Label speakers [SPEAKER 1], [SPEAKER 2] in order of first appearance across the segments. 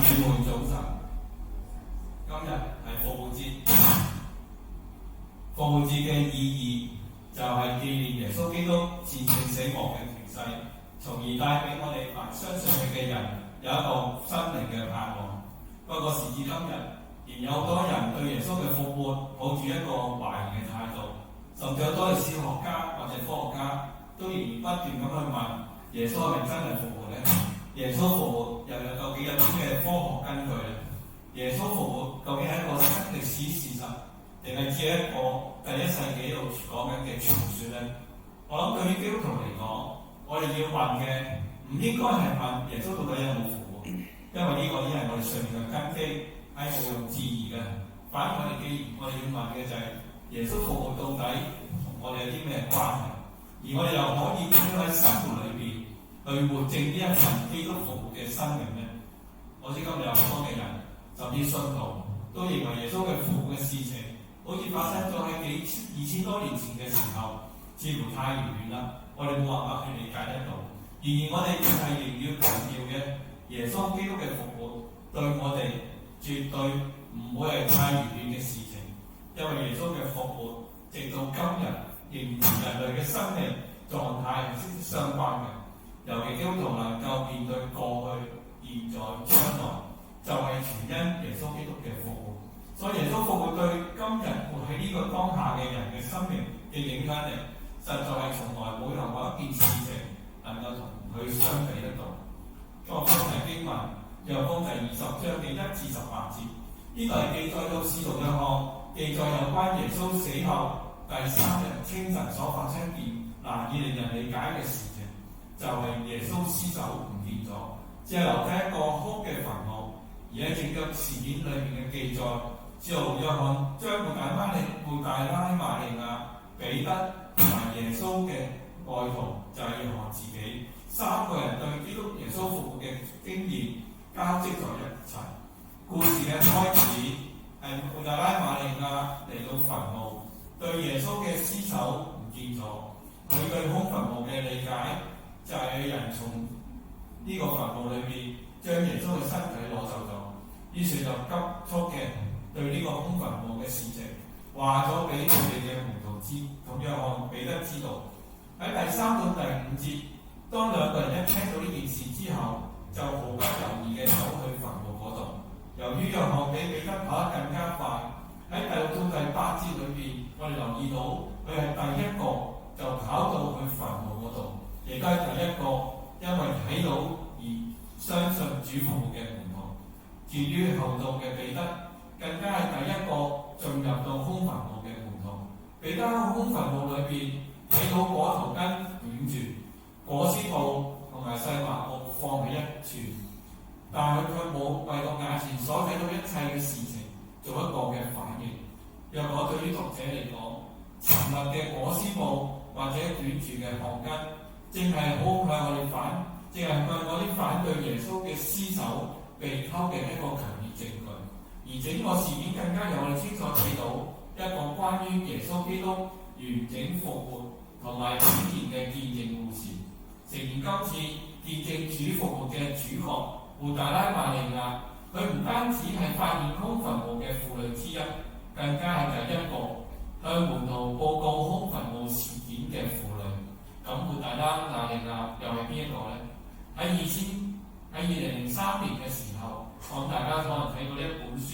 [SPEAKER 1] 姊妹早晨，今日係復活節。復活節嘅意義就係紀念耶穌基督戰勝死亡嘅權勢，從而帶俾我哋凡相信佢嘅人有一個生命嘅盼望。不過時至今日，仍有好多人對耶穌嘅復活抱住一個懷疑嘅態度，甚至有多嘅小學家或者科學家都仍然不斷咁去問耶穌係咪真係復活呢？耶穌復活又有究竟有啲咩科學根據呢？耶穌復活究竟係一個新歷史事實，定係只係一個第一世紀度講緊嘅傳說呢？我諗對於基督徒嚟講，我哋要問嘅唔應該係問耶穌到底有冇復活，因為呢個已經係我哋上面嘅根基，係毋庸置疑嘅。反而我哋要問嘅就係耶穌復活到底同我哋有啲咩關係，而我哋又可以點樣喺生活裏邊去活證呢一份基督復活嘅生命呢？我知今日有好多嘅人，甚至信徒都認為耶穌嘅復活嘅事情，好似發生咗喺2000多年前嘅時候，似乎太遙遠啦，我哋冇辦法去理解得到。然而我哋仲係仍要強調嘅，耶穌基督嘅復活對我哋絕對唔會係太遙遠嘅事情，因為耶穌嘅復活直到今日仍然同人類嘅生命狀態係息息相關嘅。尤其基督徒能夠面對過去、現在、將來，就係全因耶穌基督嘅復活。所以耶穌復活對今日活喺呢個當下嘅人嘅生命嘅影響力，實在係從來冇任何一件事情能夠同佢相比得到。作方係經文，約方第20章嘅1至18節，呢度係記載到使徒約翰記載有關耶穌死後第3日清晨所發生件難以令人理解嘅事情，就係耶穌屍首唔見咗，只係留低一個空嘅墳墓。而喺整個事件裏面嘅記載，使徒約翰將抹大拉瑪利亞、彼得同埋耶穌嘅愛徒就係約翰自己3個人對基督耶穌復活嘅經驗交織在一齊。故事嘅開始係抹大拉瑪利亞嚟到墳墓，對耶穌嘅屍首唔見咗。佢對空墳墓嘅理解就係有人從呢個墳墓裏面將耶穌嘅身體攞走咗，於是就急速嘅對呢個空墳墓嘅事情話咗俾佢哋嘅門徒知，同約翰彼得知道。喺第3到第5節，當兩個人一聽到呢件事之後，就毫不猶豫嘅走去墳墓嗰度。由於約翰比彼得跑得更加快，喺第6到第8節裏邊，我哋留意到佢係第一個就跑到去墳墓嗰度，亦都係第一個因為睇到而相信主復活嘅門徒。至於後到嘅彼得，更加係第一個進入到空墳墓嘅門徒。彼得喺空墳墓裏邊睇到果頭根捲住，裹屍布同埋細麻布放喺一處，但係佢冇為到眼前所睇到一切嘅事情做一個嘅反應。若果對於讀者嚟講，沉默嘅裹屍布或者捲住嘅項根，正係好向我哋反對耶穌嘅屍首被偷嘅一個強烈證據。而整個事件更加讓我哋清楚睇到一個關於耶穌基督完整復活同埋顯現嘅見證故事。誠然今次見證主復活嘅主角抹大拉瑪利亞，佢唔單止係發現空墳墓嘅婦女之一，更加係第一個向門徒報告空墳墓事件嘅婦女。咁抹大拉瑪利亞又係邊一個呢？喺2003年嘅時候，我諗大家可能睇過呢一本書，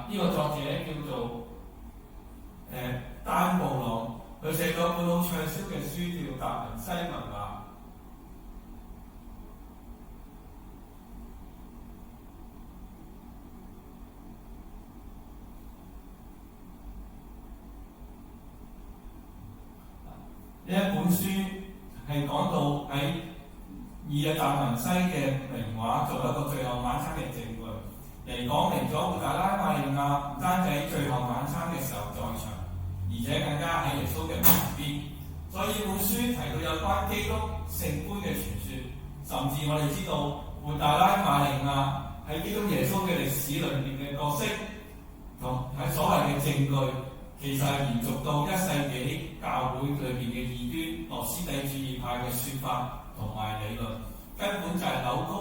[SPEAKER 1] 呢個作者叫做丹布朗，佢寫咗本好暢銷嘅書叫《達文西密碼》。呢一本書係講到喺以達文西嘅名畫做一個最後晚餐嘅證據，講明咗抹大拉瑪利亞唔單止喺最後晚餐嘅時候在場，而且更加喺耶穌嘅旁邊。所以呢本書提到有關基督聖杯嘅傳說，甚至我哋知道抹大拉瑪利亞喺基督耶穌嘅歷史裏面嘅角色，同係所謂嘅證據，其實係延續到1世紀教會裏邊嘅異端諾斯底主義派嘅説法同埋理論，根本就係扭曲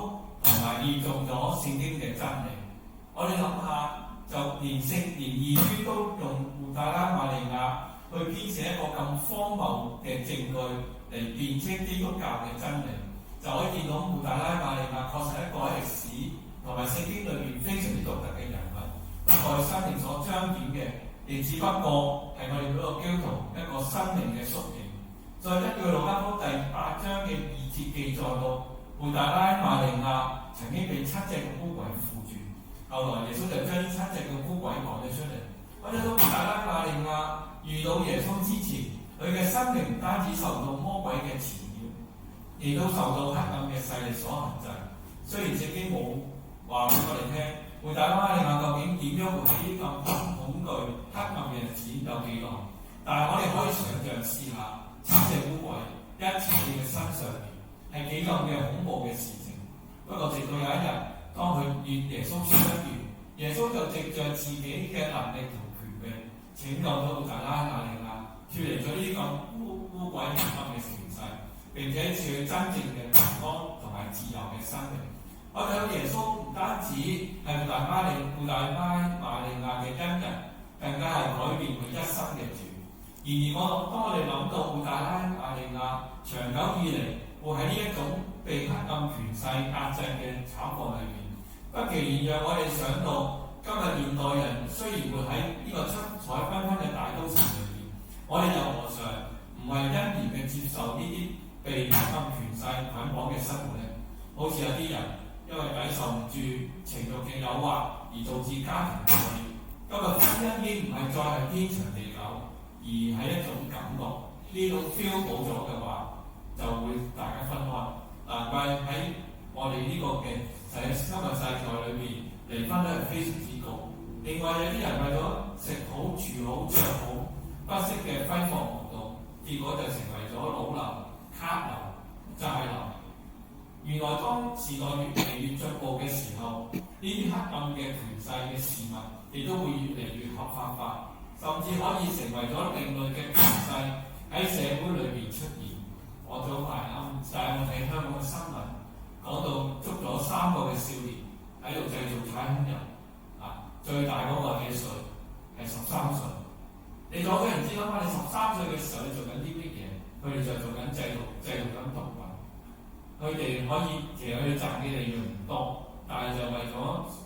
[SPEAKER 1] 同埋驗中咗聖經嘅真理。我哋諗下，就連異端都用抹大拉瑪利亞去編寫一個咁荒謬嘅證據嚟辯稱基督教嘅真理，就可以見到抹大拉瑪利亞確實係一個喺歷史同埋聖經裏面非常之獨特嘅人物。不過生命所彰顯嘅，亦只不過係我哋嗰個基督徒一個生命嘅縮影。再根據路加福音第8章嘅2節記載到，抹大拉瑪利亞曾經被7隻嘅污鬼附住，後來耶穌就將呢7隻嘅污鬼趕咗出嚟。我哋到抹大拉瑪利亞遇到耶穌之前，佢嘅生命唔單止受到魔鬼嘅纏繞，亦都受到黑暗嘅勢力所限制。雖然聖經冇話俾我哋聽，抹大拉瑪利亞究竟點樣活喺呢咁恐懼黑暗嘅日子有幾耐，但係我哋可以想像試下，7隻污鬼一齊嘅身上面係幾咁嘅恐怖嘅事情。不過直到有一日，當佢與耶穌相遇，耶穌就藉着自己嘅能力同權柄，拯救咗抹大拉瑪利亞，脫離咗呢啲咁污鬼黑暗嘅權勢，並且賜佢真正嘅平安同埋自由嘅生命。我睇到耶穌唔單止係抹大拉瑪利亞嘅恩人，更加係改變佢一生嘅主。然而當我哋諗到抹大拉瑪利亞長久以嚟會喺呢一種被黑暗權勢壓制嘅慘況裏面，不期然讓我哋想到今日現代人雖然活喺呢個七彩繽紛嘅大都市裏面，我哋又何嘗唔係欣然嘅接受呢啲被黑暗權勢捆綁嘅生活呢？好似有啲人因為抵受唔住情慾嘅誘惑而導致家庭破裂，今日婚姻已經唔係再係天長地久，而係一種感覺，呢種 feel 冇咗嘅話，就會大家分開。難怪喺我哋呢個嘅今日世代裏面，離婚率係非常之高。另外有啲人為咗食好、住好、著好，不惜嘅揮霍無度，結果就成為咗老流、卡流、債流。原來當時代越嚟越進步嘅時候，呢啲黑暗嘅權勢嘅事物，亦都會越嚟越合法化，甚至可以成為咗另類嘅權勢喺社會裏面出現。我早排帶我睇香港嘅新聞，講到捉咗3個嘅少年喺度製造太空人，最大嗰個幾歲？係13歲。你咗嘅人知啦嘛？你13歲嘅時候，你做緊啲乜嘢？佢哋就做緊製造緊毒品。佢哋可以，其實佢哋賺嘅利潤唔多，但係就為咗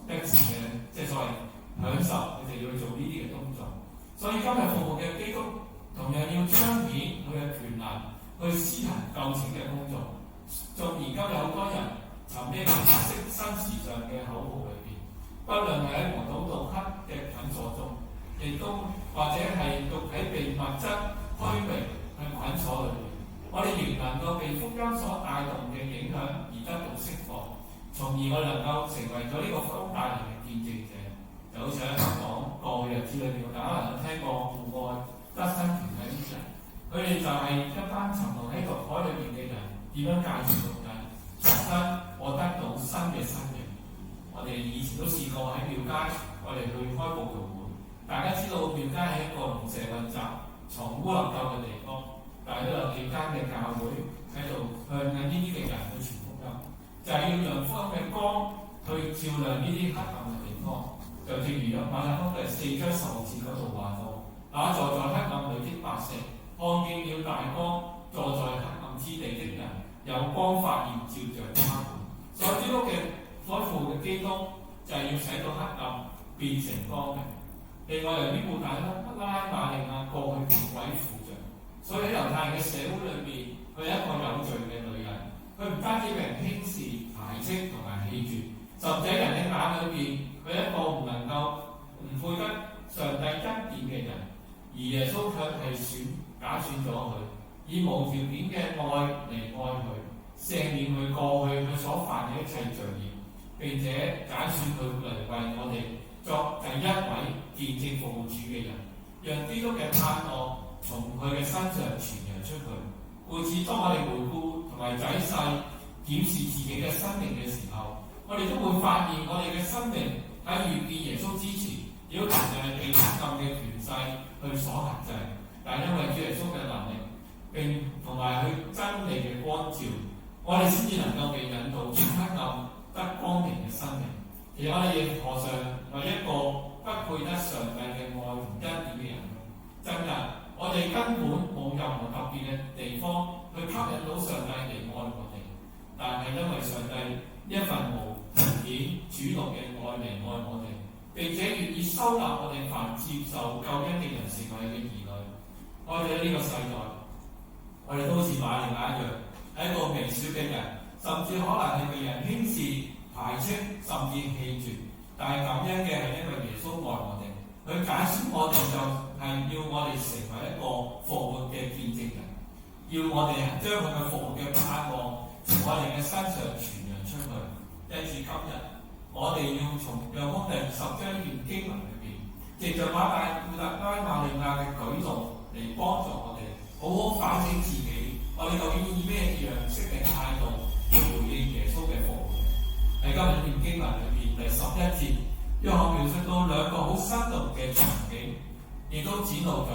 [SPEAKER 1] 一時嘅即係所謂享受，佢哋要做呢啲嘅動作。所以今日服務嘅基督同樣要彰顯佢嘅權能，去施行救情嘅工作。縱然今日好多人沉溺喺白色新時尚嘅口號裏邊，不論係喺黃賭毒黑嘅診所中，亦都或者係獨喺被物質虛榮嘅診所裏邊。我哋仍能夠被福音所帶動嘅影響而得到釋放，從而我能夠成為咗呢個福音帶來嘅見證者。就好似喺香港過去日子裏邊，大家能夠聽過戶外得生團體啲人，佢哋就係一班沉淪喺毒海裏邊嘅人，點樣介紹毒癮，重新獲得到新嘅生命。我哋以前都試過喺廟街，我哋去開佈道會，大家知道廟街係一個龍蛇混雜、藏污納垢嘅地方。但係都有幾間嘅教會喺度向緊呢啲嘅人去傳福音，就係要讓福音嘅光去照亮呢啲黑暗嘅地方。就正如馬太福音第4章16節嗰度話到：那坐在黑暗裏的百姓，看見了大光；坐在黑暗之地的人，有光發現照着他們。所以基督嘅所付嘅基督就係要使到黑暗變成光明。另外由於抹大拉瑪利亞過去被鬼附着，所以喺猶太人嘅社會裏邊，佢係一個有罪嘅女人，佢唔單止被人輕視、排斥同埋棄絕，甚至喺人嘅眼裏邊，佢係一個唔能夠唔配得上帝恩典嘅人。而耶穌卻係揀選咗佢，以無條件嘅愛嚟愛佢，赦免佢過去佢所犯嘅一切罪孽，並且揀選佢嚟為我哋作第一位見證服務主嘅人，讓基督嘅盼望從佢嘅身上傳揚出去。故此，當我哋回顧同埋仔細檢視自己嘅生命嘅時候，我哋都會發現我哋嘅生命喺遇見耶穌之前，亦都同樣係被黑暗嘅權勢去所限制。但係因為主耶穌嘅能力並同埋佢真理嘅光照，我哋先至能夠被引導從黑暗得光明
[SPEAKER 2] 其實我哋何嘗係一個不配得上帝嘅愛同恩典嘅人？真㗎，我哋根本冇任何特別嘅地方去吸引到上帝嚟愛我哋，但係因為上帝一份無條件主動嘅愛嚟愛我哋，並且願意收納我哋凡接受救恩嘅人成為佢嘅兒女。我哋喺呢個世代，我哋都好似瑪利亞一樣，係一個微小嘅人，甚至可能係被人輕視、排斥，甚至棄絕。但係感恩嘅係因為耶穌愛我哋，佢揀選我哋就係要我哋成為一個復活嘅見證人，要我哋將佢嘅復活嘅盼望從我哋嘅身上傳揚出去。因此今日我哋要從約翰第10章呢段經文裏邊，藉着馬大負責拉瑪利亞嘅舉動嚟幫助我哋好好反省自己，我哋究竟以咩樣式嘅態度去回應耶穌嘅復活？喺今日呢段經文裏邊第11節，約翰描述到兩個好生動嘅場景，亦都展露咗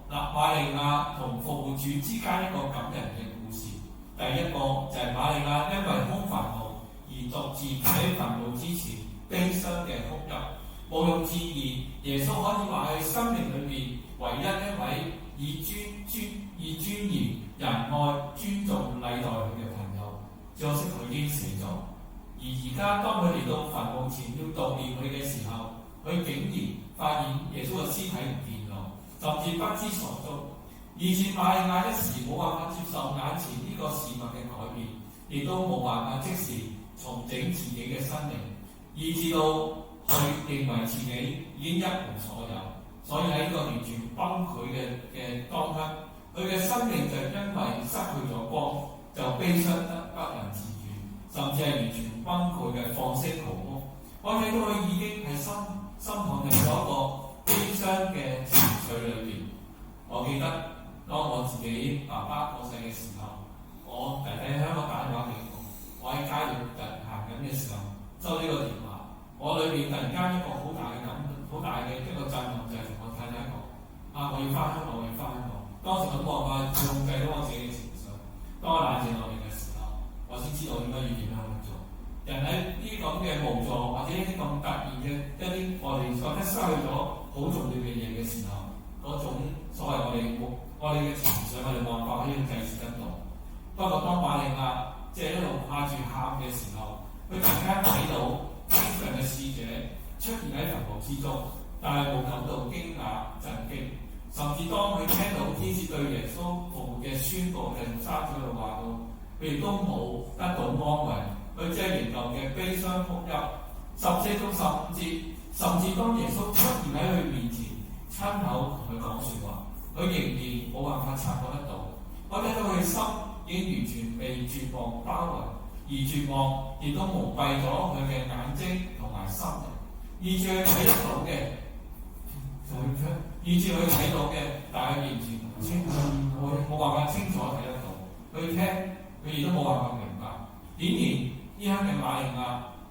[SPEAKER 2] 瑪利亞同復活主之間一個感人嘅故事。第一個就係瑪利亞因為空墳墓而獨自喺墳墓之前悲傷嘅哭泣。毋庸置疑，耶穌可以話係生命裏面唯一一位以尊嚴、仁愛、尊重、禮待佢嘅朋友。只可惜佢已經死咗。而家當佢嚟到墳墓前要悼念佢嘅時候，佢竟然發現耶穌嘅屍體唔見咗，甚至不知所蹤。以致瑪利亞一時冇辦法接受眼前呢個事物嘅改變，亦都冇辦法即時重整自己嘅生命，以致到佢認為自己已經一無所有。所以喺呢個完全崩潰嘅當刻，佢嘅生命就因為失去咗光，就悲傷得不能自主，甚至係完全崩潰嘅放聲嚎哭。我睇到佢已經係心陷入咗一個悲傷嘅情緒裏邊。我記得當我自己爸爸過世嘅時候，我弟弟喺香港打電話俾我喺街度行緊嘅時候收呢個電話，我裏面突然間一個好大嘅一個震撼，就係同我太太講：我要翻香港，我要翻香港。當時我冇辦法控制到我自己嘅情緒，當我冷靜落嚟嘅時候，我先知道應該要點樣去做。人喺呢啲咁嘅無助，或者呢啲咁突然嘅一啲我哋覺得失去咗好重要嘅嘢嘅時候，嗰種所謂我哋嘅情緒，我哋冇辦法可以制止得到。不過當瑪利亞即係一路掛住喊嘅時候，佢突然間睇到天上嘅使者出現喺墳墓之中，但係冇感到驚訝震驚，甚至當佢聽到天使對耶穌復活嘅宣佈嘅3節度話到，佢亦都冇得到安慰，佢只係仍舊嘅悲傷哭泣。14到15節，甚至當耶穌出現喺佢面前，親口同佢講説話，佢仍然冇辦法察覺得到。我睇到佢心已經完全被絕望包圍，而絕望亦都蒙蔽咗佢嘅眼睛同埋心靈，以致佢睇得到嘅，但係完全唔清楚，冇辦法清楚睇得到。佢聽，佢亦都冇辦法明白。顯然呢刻嘅瑪利亞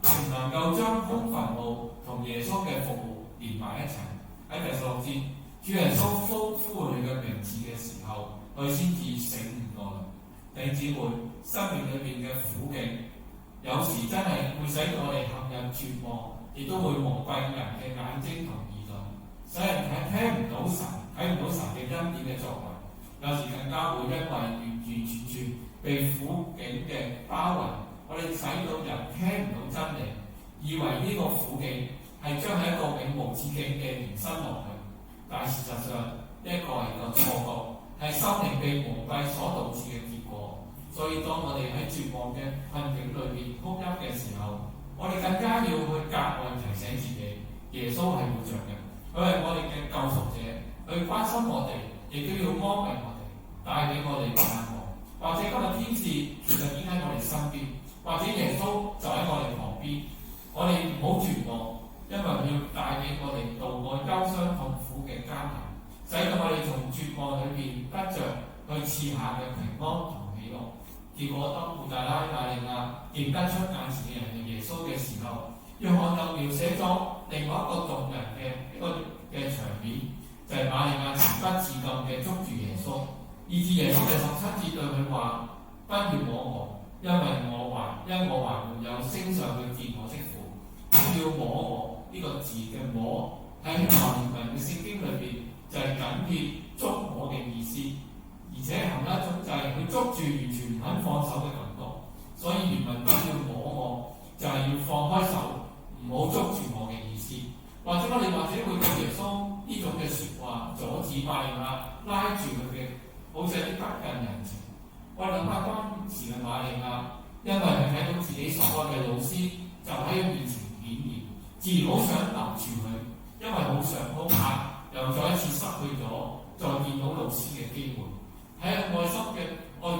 [SPEAKER 2] 唔能夠將空墳墓同耶穌嘅復活連埋一齊。喺第16節，主耶穌呼喚佢嘅名字嘅時候，佢先至醒悟過來。弟兄姊妹，生命裏面嘅苦境，有時真係會使到我哋陷入絕望，亦都會蒙蔽人嘅眼睛同耳朵，使人聽唔到神，睇唔到神嘅恩典嘅作為。有時更加會因為完全被苦境嘅包圍，我哋使到人聽唔到真理，以為呢個苦境係將係一個永無止境嘅延伸落去。但事實上，呢一個係個錯覺，係心靈被蒙蔽所導致嘅結果。所以當我哋喺絕望嘅困境裏面哭泣嘅時候，我哋更加要去格外提醒自己，耶穌係活着嘅，佢係我哋嘅救贖者，佢關心我哋，亦都要安慰我哋，帶俾我哋盼望。或者今日天使其實已經喺我哋身邊，或者耶穌就喺我哋旁邊，我哋唔好絕望，因為佢要帶俾我哋渡過憂傷痛苦嘅艱難，使到我哋從絕望裏邊得着去賜下嘅平安同喜樂。結果當抹大拉瑪利亞認得出眼前嘅人係耶穌嘅時候，約翰又描寫咗另外一個動人嘅場面，就係瑪利亞情不自禁嘅捉住耶穌，以致耶穌第17節對佢話：不要摸我，因我還沒有升上去見我的父。呢段是要摸我呢個字嘅摸喺希臘文嘅聖經裏邊就係緊貼捉摸嘅意思，而且含一種就係佢捉住完全唔肯放手嘅感覺，所以原文不要摸我就係要放開手，唔好捉住我嘅意思。或者我哋會對耶穌呢種嘅説話阻止瑪利亞拉住佢嘅，好似有啲不近人情。我諗下當時嘅瑪利亞，因為佢睇到自己所愛嘅老師就喺佢面前顯現，自然好想留住佢，因為好怕又再一次失去咗再見到老師嘅機會。喺愛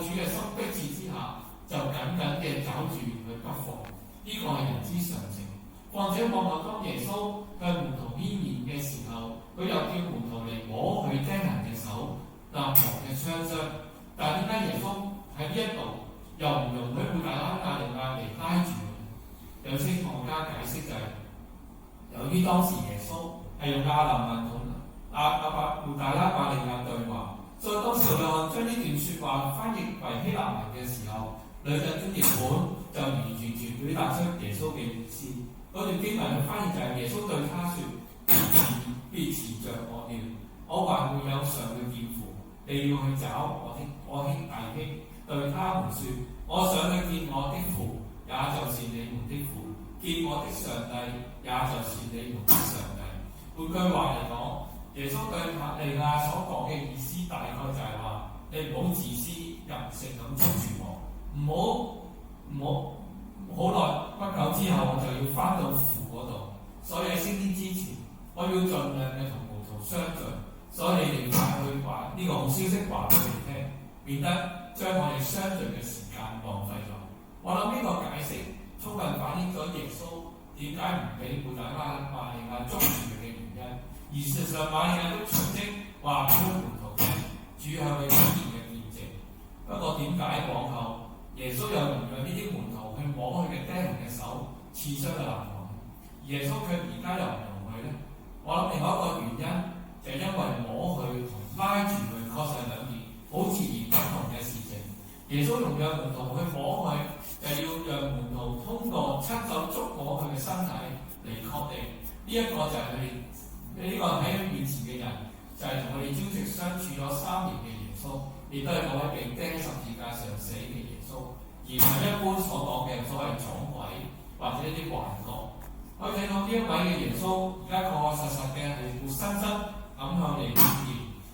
[SPEAKER 2] 主嘅心迫切之下，就緊緊嘅抓住佢不放。呢個係人之常情。況且往後當耶穌向門徒顯現嘅時候，佢又叫門徒嚟摸佢釘人嘅手、肋旁嘅槍傷。但係點解耶穌喺呢一度又唔容許抹大拉馬利亞嚟拉住佢？有聖學家解釋就係、由於當時耶穌係用亞蘭文同抹大拉馬利亞對話，所以當時約翰將呢段説話翻譯為希臘文嘅時候，兩陣中譯本就完全表達出耶穌嘅意思。嗰段經文嘅翻譯就係耶穌對他說：別纏着我了，我還沒有上去見父，你要去找我兄弟兄，對他們說：我上去見我的父，也就是你們的父；見我的上帝，也就是你們的上帝。換句話嚟講，耶穌對瑪利亞所講嘅意思大概就係話：你唔好自私任性咁捉住我，唔好好耐不久之後我就要翻到父嗰度，所以喺升天之前，我要盡量嘅同門徒相聚，所以你哋快去話呢個好消息話俾佢哋聽，免得將我哋相聚嘅時間浪費咗。我諗呢個解釋充分反映咗耶穌點解唔俾抹大拉馬利亞捉住佢嘅原因，而事實上馬利亞都隨即話俾門徒聽主向佢顯現嘅見證。不過點解往後耶穌又容讓呢啲門徒去摸佢嘅釘人嘅手、刺傷嘅肋旁，耶穌卻而家又唔容許呢？我諗另外一個原因就係因為摸佢同拉住佢確實係兩件好自然不同嘅事情。耶穌容讓門徒去摸佢，就係要讓門徒通過親手觸摸佢嘅身體嚟確定呢一個就係佢哋呢個喺佢面前嘅人，就係同佢哋朝夕相處咗3年嘅耶穌，亦都係嗰位被釘喺十字架上死嘅耶穌，而唔係一般所講嘅所謂撞鬼或者一啲幻覺。可以睇到呢一位嘅耶穌，而家確確實實嘅係活生生咁向你顯現，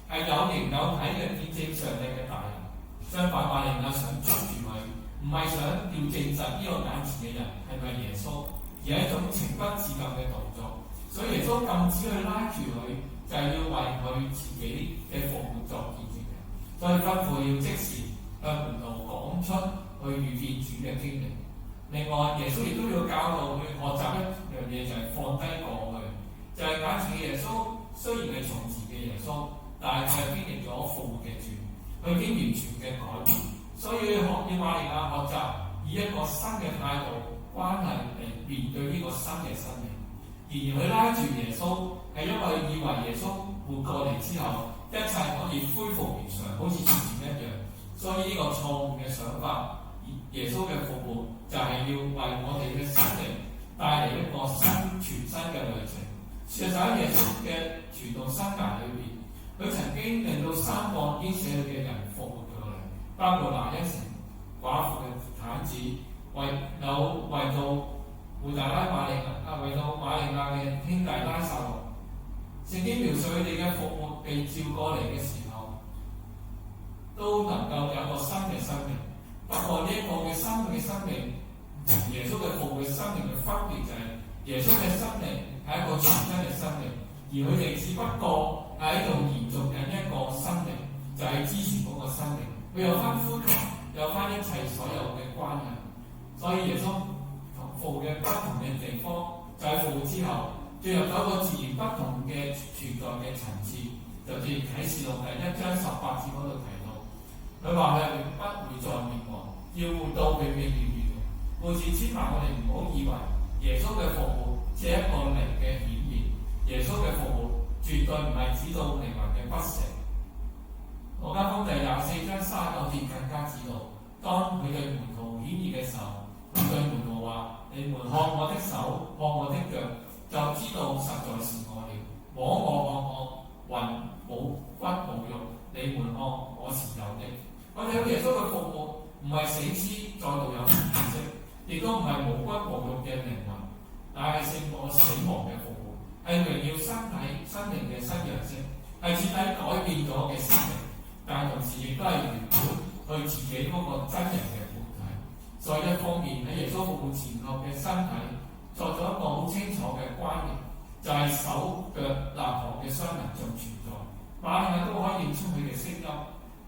[SPEAKER 2] 係有形有體嘅見證上帝嘅大能。相反，瑪利亞想捉住佢，唔係想要證實呢個眼前嘅人係咪耶穌，而係一種情不自禁嘅動作。所以耶穌禁止佢拉住佢，就係要為佢自己嘅復活作見證嘅。所以吩咐要即時向門徒講出去遇見主嘅經歷。另外，耶穌亦都要教導去學習一樣嘢，就係放低過去。就係眼前嘅耶穌雖然係從前嘅耶穌，但係佢係經歷咗復活嘅主，佢已經完全嘅改變。所以要瑪利亞學習以一個新嘅態度、關係嚟面對呢個新嘅生命。然而佢拉住耶穌，係因為以為耶穌活過嚟之後，一切可以恢復如常，好似從前一樣。所以呢個錯誤嘅想法，耶穌嘅復活就係要為我哋嘅生命帶嚟一個全新嘅旅程。事實上喺耶穌嘅傳道生涯裏邊，佢曾經令到3個已經死去嘅人復活過嚟，包括拿因城寡婦嘅癱子，為到抹大拉馬利亞，為到瑪利亞嘅兄弟拉撒路。聖經描述佢哋嘅復活被召過嚟嘅時候，都能夠有個新嘅生命。不過呢一個嘅新嘅生命，耶穌嘅復活嘅生命嘅分別就係耶穌嘅生命係一個全新嘅生命，而佢哋只不過係喺度延續緊一個生命，就係之前嗰個生命。佢有翻呼吸，有翻一切所有嘅關係。所以耶穌同復活嘅不同嘅地方，就喺復活之後進入咗一個自然不同嘅存在嘅層次。就正如啟示錄第1章18節嗰度提到，佢話佢係不會再滅亡，要活到永永遠遠嘅。故此，千萬我哋唔好以為耶穌嘅復活只係一個靈嘅顯現，耶穌嘅復活絕對唔係指到靈魂嘅不死。路加福音第24章39節更加指到，當佢對門徒顯現嘅時候，佢對門徒話：你們看我的手，看我的腳，就知道實在是我了。摸我看我，魂冇骨冇肉，你們看我是有的。我哋有耶穌嘅服務，唔係死屍再度有形式，亦都唔係無骨無肉嘅靈魂，但係勝過死亡嘅服務，係榮耀身體生命嘅新樣式，係徹底改變咗嘅事情，但同時亦都係原本去自己嗰個真人嘅本體。所以一方面喺耶穌復活前後嘅身體作咗一個好清楚嘅關聯，就係手腳肋旁嘅傷痕仲存在，馬上都可以認出佢嘅聲音。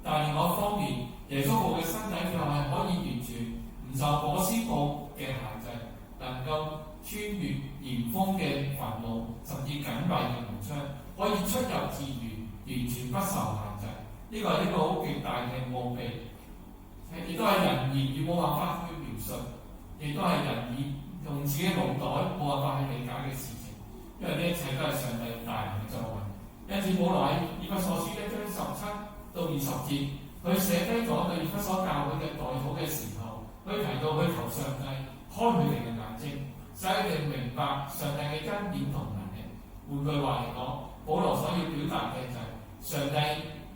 [SPEAKER 2] 但另外一方面，耶穌復活嘅身體佢係可以完全唔受裹屍布嘅限制，能夠穿越嚴風嘅墳墓，甚至緊閉嘅門窗，可以出入自如，完全不受限制。呢個係一個好極大嘅奧秘，亦都係人言語冇辦法去描述，亦都係人以用自己腦袋冇辦法去理解嘅事情。因為呢一切都係上帝大能嘅作為。因此，保羅喺以弗所書1章17到20節，佢寫低咗對以弗所教會嘅代禱嘅時候，佢提到佢求上帝開佢哋嘅眼睛，使佢哋明白上帝嘅恩典同能力。換句話嚟講，保羅所要表達嘅就係上帝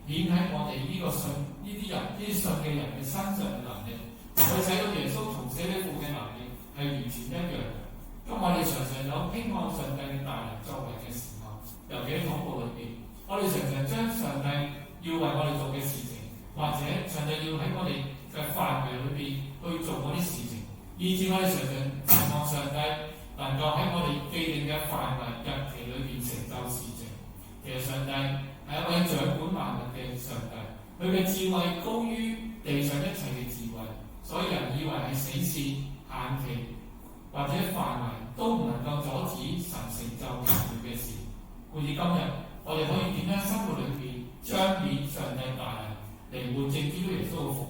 [SPEAKER 2] 顯喺我哋呢個信呢啲人呢啲信嘅人嘅身上嘅能力，佢使到耶穌從死裏復活嘅能力係完全一樣嘅。咁我哋常常有輕看上帝嘅大能作為嘅時候，尤其喺禱告裏邊，我哋常常將上帝要為我哋做嘅事情，或者上帝要喺我哋嘅範圍裏邊去做嗰啲事情，以致我哋常常期望上帝能夠喺我哋既定嘅範圍日期裏邊成就事情。其實上帝係一位掌管萬物嘅上帝，佢嘅智慧高於地上一切嘅智慧，所以人以為係死線限期或者範圍都唔能夠阻止神成就佢嘅事。故此今日我哋可以點樣生活裏邊彰顯上帝大能，嚟換證基督耶穌嘅復活？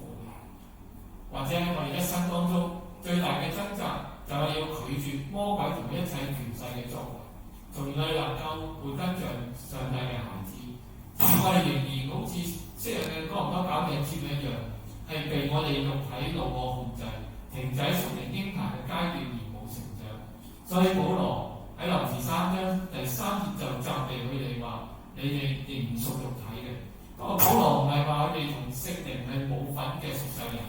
[SPEAKER 2] 或者喺我哋一生當中最大嘅掙扎就係要拒絕魔鬼同一切權勢嘅作為，從而能夠活得像上帝嘅孩子。我哋仍然好似昔日嘅哥林多教嘅節一樣，係被我哋肉體怒我控制，停止喺屬靈嬰孩嘅階段而冇成長。所以保羅喺林前3章第3節就責備佢哋話：你哋仍唔屬肉體嘅。不過保羅唔係話佢哋同聖靈係冇份嘅屬世人，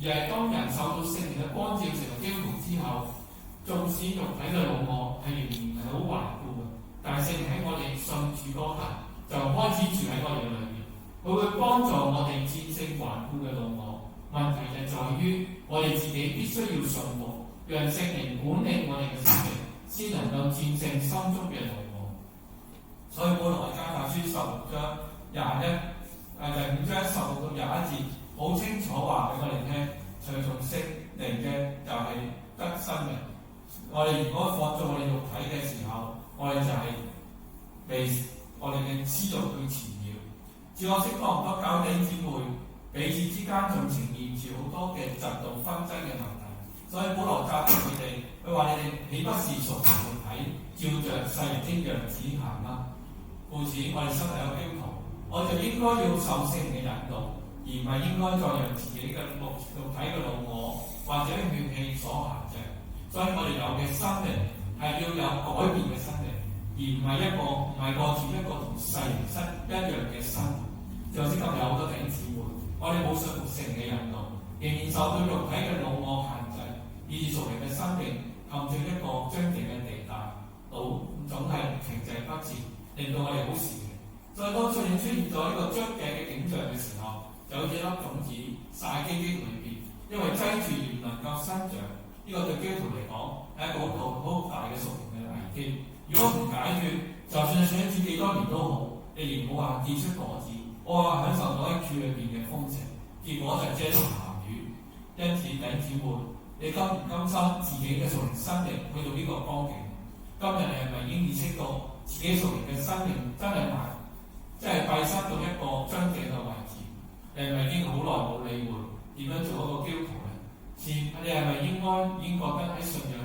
[SPEAKER 2] 而係當人受到聖靈嘅光照成為基督徒之後，縱使肉體嘅老我係仍然係好頑固嘅，但係聖靈喺我哋信主嗰刻就開始住喺我哋嘅裏面，佢會幫助我哋戰勝頑固嘅老我。問題就在於我哋自己必須要信服，讓聖靈管理我哋嘅生命，先能夠戰勝心中嘅老我。所以保羅喺加拉太書16章第5章16到21節，好清楚話俾我哋聽，隨從聖靈嘅就係得生命。我哋如果放縱我哋肉體嘅時候，我哋就係被我哋嘅私慾去纏繞。只可惜多唔多教弟兄姊妹彼此之間仲呈現住好多嘅嫉妒紛爭嘅問題，所以保羅責備佢哋，佢話：你哋豈不是屬靈肉體，照着世人的樣子行嗎？故此，我哋身為一個基督徒，我就應該要受聖靈嘅引導，而唔係應該再讓自己嘅肉體嘅老我或者血氣所限制。所以我哋有嘅生命係要有改變嘅生命，而唔係過住一個同世人一樣嘅生活。就好似今日有好多弟兄姊妹，我哋冇信服聖靈嘅引導，仍然受到肉體嘅老我限制，以致屬靈嘅生命陷進一個僵硬嘅地帶，總係停滯不前，令到我哋好時嘅。所以當出現咗呢個僵硬嘅景象嘅時候，就好似一粒種子曬基基裏邊，因為擠住而唔能夠生長，呢個對基督徒嚟講係一個好大嘅屬靈嘅危機。如果唔解決，就算你想住幾多年都好，你仍冇辦法結出果子。我話享受到喺樹裏邊嘅豐盛，結果就遮住鹹魚。因此弟兄姊妹，你甘唔甘心自己嘅屬靈生命去到呢個光景？今日你係咪已經意識到自己屬靈嘅生命真係閉塞到一個樽頸嘅位置？你係咪已經好耐冇理會點樣做一個基督徒咧？你係咪已經覺得喺信仰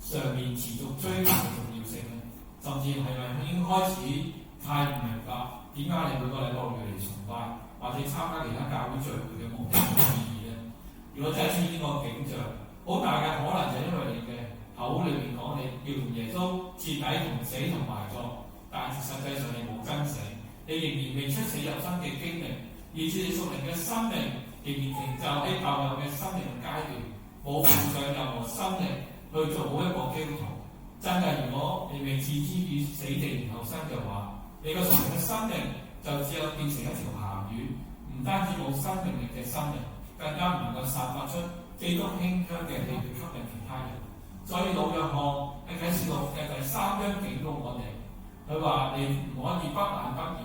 [SPEAKER 2] 上面持續追求重要性咧？甚至係咪已經開始太唔明白點解你每個禮拜要嚟崇拜，或者參加其他教會聚會嘅目的同意義咧？如果第一次呢個景象，好大嘅可能就係因為你嘅口裏面講你要同耶穌徹底同死同埋葬，但實際上你冇真死，你仍然未出死入生嘅經歷，以致你屬靈嘅生命仍然停留喺舊有嘅生命階段，冇付上任何生命去做好一個基督徒。真係，如果你未置之於死地然後生嘅話，你個屬靈嘅生命就只有變成一條鹹魚，唔單止冇生命力嘅生命，更加唔能夠散發出基督馨香嘅氣去吸引其他人。所以老約翰喺啟示錄嘅第3章警告我哋，佢話你唔可以不冷不熱，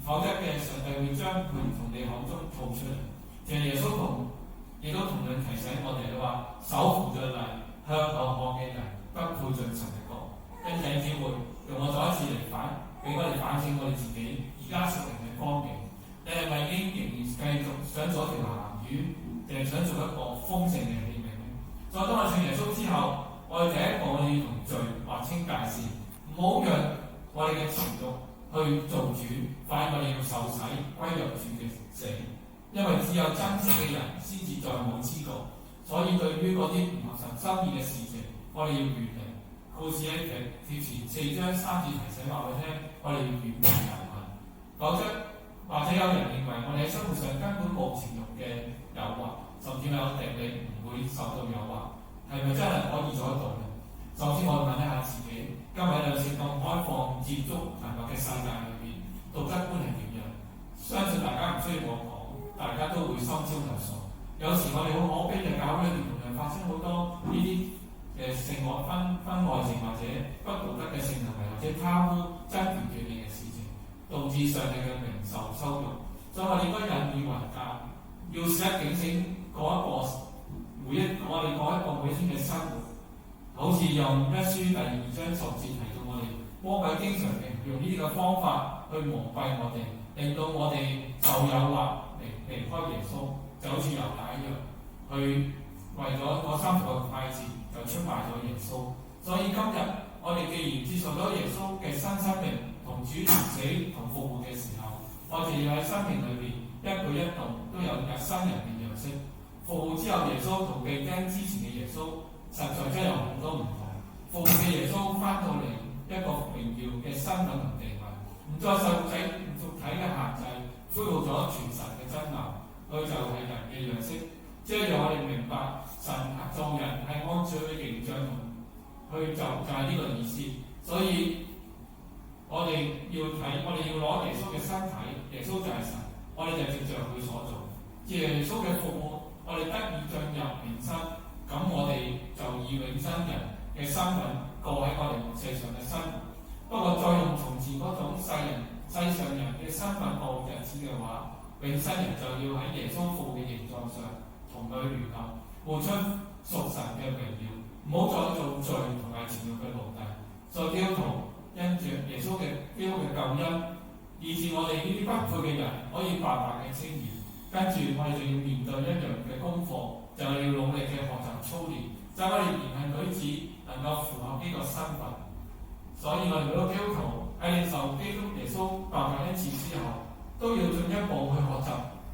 [SPEAKER 2] 否則嘅上帝會將佢從你口中吐出嚟。其實耶穌亦都同樣提醒我哋，佢話手扶着犁向後看嘅人不配進神嘅國。弟兄姊妹，用我再一次嚟俾我哋反省我哋自己而家屬靈嘅光景，你係咪已經仍然繼續想做一條鹹魚，定係想做一個豐盛嘅器皿呢？再當我信耶穌之後，我哋第一個我哋要同罪劃清界線，唔好讓我哋嘅情慾去做主，反而我哋要受洗歸入主嘅死。因為只有真正嘅人先至再冇知覺，所以對於嗰啲唔合神心意嘅事情，我哋要遠離。故事喺帖前4章3節提醒話佢聽，我哋要遠離淫行。否則或者有人認為我哋喺生活上根本冇情慾嘅誘惑，甚至有定力唔會受到誘惑，係咪真係可以做得到呢？首先我問一下自己，今日有時咁開放接觸人物嘅世界裏面，道德觀係點樣？相信大家唔需要我講，大家都會心焦頭傻。有時我哋好可悲嘅教會裏面同樣發生好多呢啲性愛婚外情或者不道德嘅性行為或者貪污爭權奪利嘅事情，導致上帝嘅名受羞辱。所以我哋應該引以為戒，要時刻警醒我哋過一個每天嘅生活。好似用一書第2章10節提到我哋，魔鬼經常用呢啲嘅方法去蒙蔽我哋，令到我哋受誘惑離開耶穌，就好似猶大一樣，去為咗嗰3個快捷就出賣咗耶穌。所以今日我哋既然接受咗耶穌嘅新生命同主同死同復活嘅時候，我哋要喺生命裏邊一舉一動都有新人嘅樣式。復活之後，耶穌同被釘之前嘅耶穌實在真有好多唔同。復活嘅耶穌翻到嚟一個榮耀嘅身份同地位，唔再受肉體嘅限制，恢復咗全神嘅真貌，佢就係人嘅樣式。即係讓我哋明白神造人係按照佢形象同去就係呢個意思。所以我哋要攞耶穌嘅身體，耶穌就係神，我哋就藉著佢所做。耶穌嘅復活，我哋得以進入永生，咁我哋就以永生人嘅身份過喺我哋世上嘅生活。不過再用從前嗰種世上人嘅身份過日子嘅話，永生人就要喺耶穌復活嘅形狀上同佢聯合，活出屬神嘅榮耀，唔好再做罪同埋情慾嘅奴隸。所以基督徒因着耶穌嘅救恩，以致我哋呢啲不配嘅人可以白白嘅稱義。跟住我哋就要面對一樣嘅功課，就係要努力嘅學習操練，就係我哋言行舉止能夠符合呢個身份。所以我哋每個基督徒喺受基督耶穌白白恩賜之後，都要進一步去學習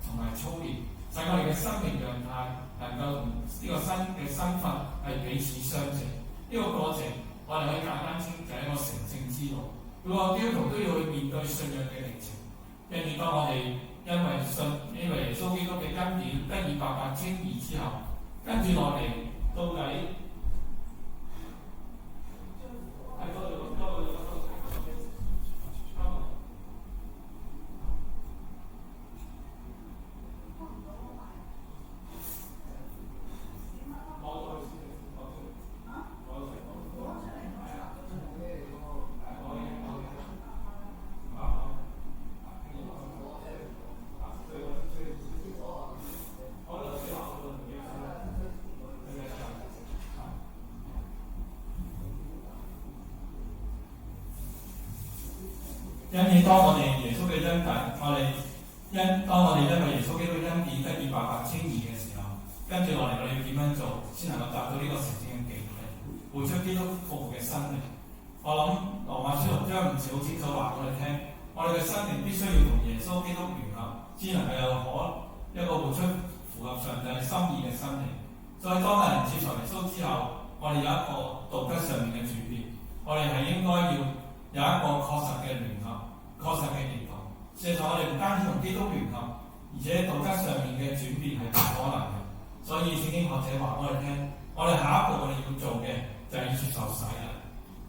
[SPEAKER 2] 同埋操練，使我哋嘅生命樣態能夠同呢個新嘅身份係彼此相稱。呢個過程我哋可以簡單稱就係一個成聖之路。每個基督徒都要去面對信仰嘅歷程，跟住當我哋因為耶穌基督嘅恩典得以白白稱義之後，跟住落嚟到底係
[SPEAKER 1] 因此，當我哋耶穌嘅恩典，當我哋因為耶穌基督恩典得以白白稱義嘅時候，跟住落嚟我哋要點樣做，先能夠達到呢個成聖嘅境界，活出基督復活嘅生命？我諗羅馬書6章5節好清楚話俾我哋聽，我哋嘅生命必須要同耶穌基督聯合，先能夠有一個活出符合上帝心意嘅生命。所以當人接受耶穌之後，我我哋有一個道德上面嘅轉變，我哋係應該要有一個確實嘅聯合、確實嘅認同。事實上，我哋唔單止同基督聯合，而且道德上面嘅轉變係唔可能嘅。所以聖經學者話我哋聽，我哋下一步我哋要做嘅就係要接受洗禮。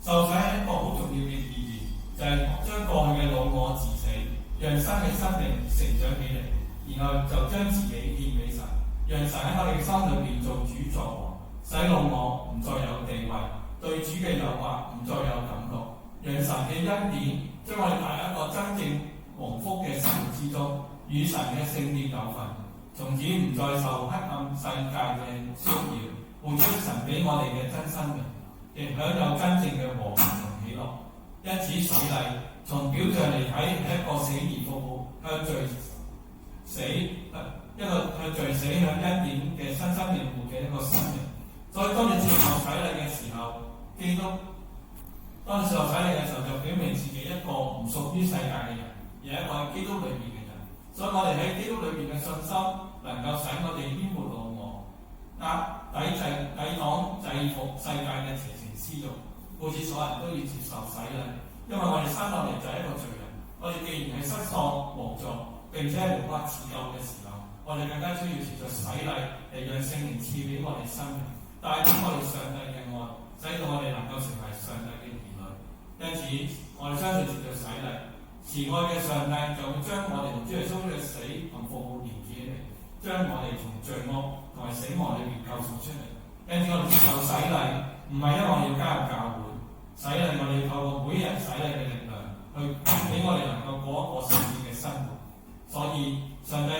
[SPEAKER 1] 受洗係一個好重要嘅意義，就係將過去嘅老我治死，讓新嘅生命成長起嚟，然後就將自己獻俾神，讓神喺我哋嘅心裏邊做主作王，使老我唔再有地位，對主嘅誘惑唔再有感覺，讓神嘅恩典將我哋帶入一個真正蒙福嘅生活之中，與神嘅聖殿有份，從此唔再受黑暗世界嘅騷擾，活出神俾我哋嘅真生命，亦享有真正嘅和平同喜樂。因此洗禮從表象嚟睇係一個死而復活、向罪死向恩典嘅新生命活嘅一個生命。所以當你接受洗禮嘅時候，當你接受洗禮嘅時候，就表明自己一個唔屬於世界嘅人，而係一個喺基督裏面嘅人。所以我哋喺基督裏面嘅信心，能夠使我哋淹沒老我，抵擋制服世界嘅邪情私慾。故此，所有人都要接受洗禮，因為我哋生落嚟就係一個罪人。我哋既然係失喪無助，並且係無法自救嘅時候，我哋更加需要藉著洗禮嚟讓聖靈賜俾我哋生命，帶俾我哋上帝嘅愛，使到我哋能夠成為上帝嘅兒女。因此，我哋相信藉著洗禮，慈愛嘅上帝就會將我哋同主耶穌嘅死同復活連結起嚟，將我哋從罪惡同埋死亡裏面救贖出嚟。因此，我哋接受洗禮，唔係因為我哋要加入教會，洗禮我哋要透過每日洗禮嘅力量，去俾我哋能夠過一個聖潔嘅生活。所以上帝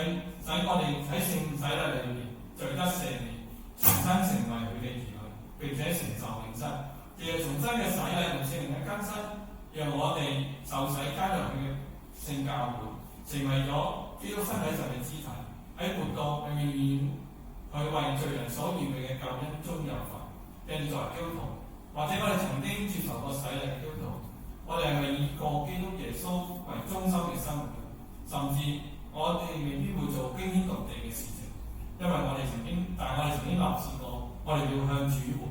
[SPEAKER 1] 使我哋喺聖洗禮裏面罪得赦免，重新成為佢嘅兒女，並且承受永生。亦係重新嘅洗禮同聖靈嘅更新，讓我哋受洗加入佢嘅聖教會，成為咗基督身體上嘅肢體，喺活道永遠去為罪人所預備嘅救恩中有份。因作為基督徒，或者我哋曾經接受過洗禮嘅基督徒，我哋係咪以過基督耶穌為中心嘅生活？甚至我哋未必會做驚天動地嘅事情，因為我哋曾經立志過，我哋要向主活，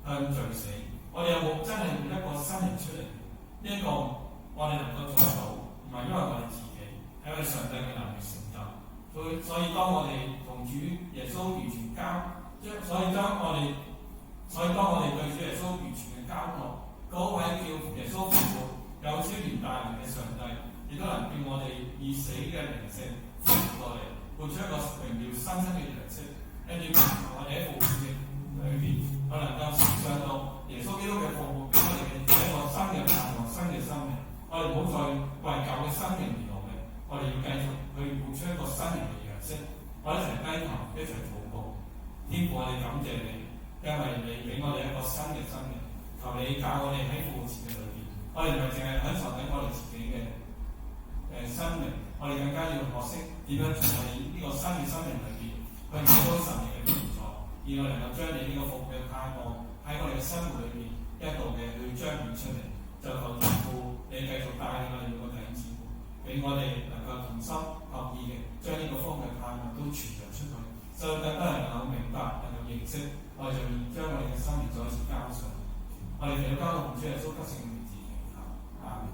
[SPEAKER 1] 向罪死。我哋有冇真係換一個新人出嚟？呢一個我哋能夠做到，唔係因為我哋自己，係因為上帝嘅能力成就。所以當我哋同主耶穌完全所以當我哋對主耶穌完全嘅交託，嗰位叫耶穌復活、有超然大能嘅上帝，亦都能叫我哋以死嘅靈性復活過嚟，活出一個榮耀新生嘅樣式。跟住我哋喺復活節裏邊，我能夠想到耶穌基督嘅復活俾我哋嘅一個新嘅盼望、新嘅生命。我哋唔好再為舊嘅生命而努力，我哋要繼續去活出一個新型嘅樣式。我哋一齊低頭，一齊禱告。天父，我哋感謝你，因為你俾我哋一個新嘅生命。求你教我哋喺復活節嘅裏邊，我哋唔係淨係享受緊我哋自己嘅生命，我哋更加要學識點樣從我哋呢個新嘅生命裏邊去睇到神嘅協助，而我哋能夠將你呢個復活嘅盼望喺我哋嘅生活裏邊一路嘅去彰顯出嚟。就求天父你繼續帶領我哋每個弟兄姊妹，俾我哋能夠同心合意嘅將呢個福嘅盼望都傳揚出去，就更加能夠明白、能夠認識，我哋就將我哋嘅生命再一次交上。我哋祈禱交到主耶穌得勝嘅名字祈求，阿門。